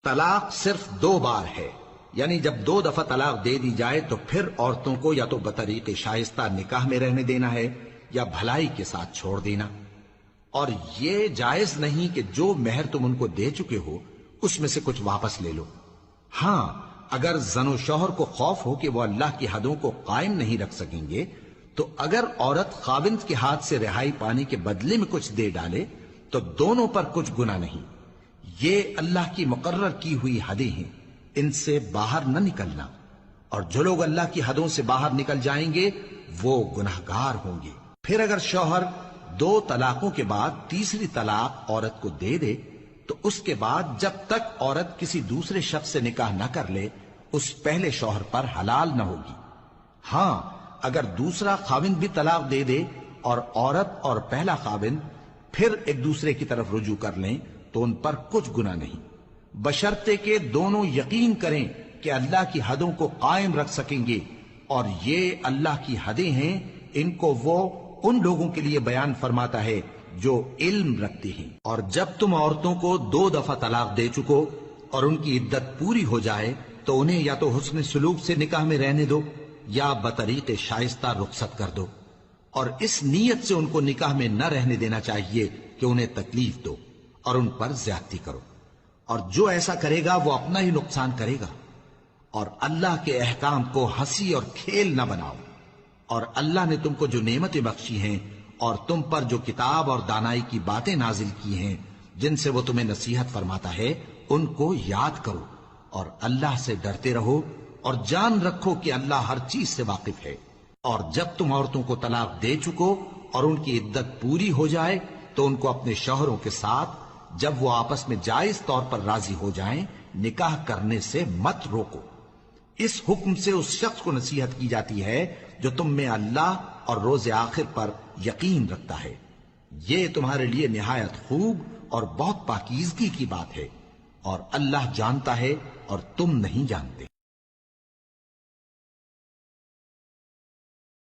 طلاق صرف 2 بار ہے، یعنی جب 2 دفعہ طلاق دے دی جائے تو پھر عورتوں کو یا تو بطریق شائستہ نکاح میں رہنے دینا ہے یا بھلائی کے ساتھ چھوڑ دینا۔ اور یہ جائز نہیں کہ جو مہر تم ان کو دے چکے ہو اس میں سے کچھ واپس لے لو۔ ہاں، اگر زن و شوہر کو خوف ہو کہ وہ اللہ کی حدوں کو قائم نہیں رکھ سکیں گے تو اگر عورت خاوند کے ہاتھ سے رہائی پانے کے بدلے میں کچھ دے ڈالے تو دونوں پر کچھ گناہ نہیں۔ یہ اللہ کی مقرر کی ہوئی حدیں ہیں، ان سے باہر نہ نکلنا، اور جو لوگ اللہ کی حدوں سے باہر نکل جائیں گے وہ گناہگار ہوں گے۔ پھر اگر شوہر 2 طلاقوں کے بعد تیسری طلاق عورت کو دے دے تو اس کے بعد جب تک عورت کسی دوسرے شخص سے نکاح نہ کر لے اس پہلے شوہر پر حلال نہ ہوگی۔ ہاں، اگر دوسرا خاوند بھی طلاق دے دے اور عورت اور پہلا خاوند پھر ایک دوسرے کی طرف رجوع کر لیں تو ان پر کچھ گناہ نہیں، بشرطے کہ دونوں یقین کریں کہ اللہ کی حدوں کو قائم رکھ سکیں گے، اور یہ اللہ کی حدیں ہیں، ان کو وہ ان لوگوں کے لیے بیان فرماتا ہے جو علم رکھتے ہیں۔ اور جب تم عورتوں کو 2 دفعہ طلاق دے چکو اور ان کی عدت پوری ہو جائے تو انہیں یا تو حسن سلوک سے نکاح میں رہنے دو یا بطریق شائستہ رخصت کر دو، اور اس نیت سے ان کو نکاح میں نہ رہنے دینا چاہیے کہ انہیں تکلیف دو اور ان پر زیادتی کرو، اور جو ایسا کرے گا وہ اپنا ہی نقصان کرے گا۔ اور اللہ کے احکام کو ہنسی اور کھیل نہ بناؤ، اور اللہ نے تم کو جو نعمتیں بخشی ہیں اور تم پر جو کتاب اور دانائی کی باتیں نازل کی ہیں جن سے وہ تمہیں نصیحت فرماتا ہے ان کو یاد کرو، اور اللہ سے ڈرتے رہو، اور جان رکھو کہ اللہ ہر چیز سے واقف ہے۔ اور جب تم عورتوں کو طلاق دے چکو اور ان کی عدت پوری ہو جائے تو ان کو اپنے شوہروں کے ساتھ جب وہ آپس میں جائز طور پر راضی ہو جائیں نکاح کرنے سے مت روکو۔ اس حکم سے اس شخص کو نصیحت کی جاتی ہے جو تم میں اللہ اور روز آخر پر یقین رکھتا ہے۔ یہ تمہارے لیے نہایت خوب اور بہت پاکیزگی کی بات ہے، اور اللہ جانتا ہے اور تم نہیں جانتے۔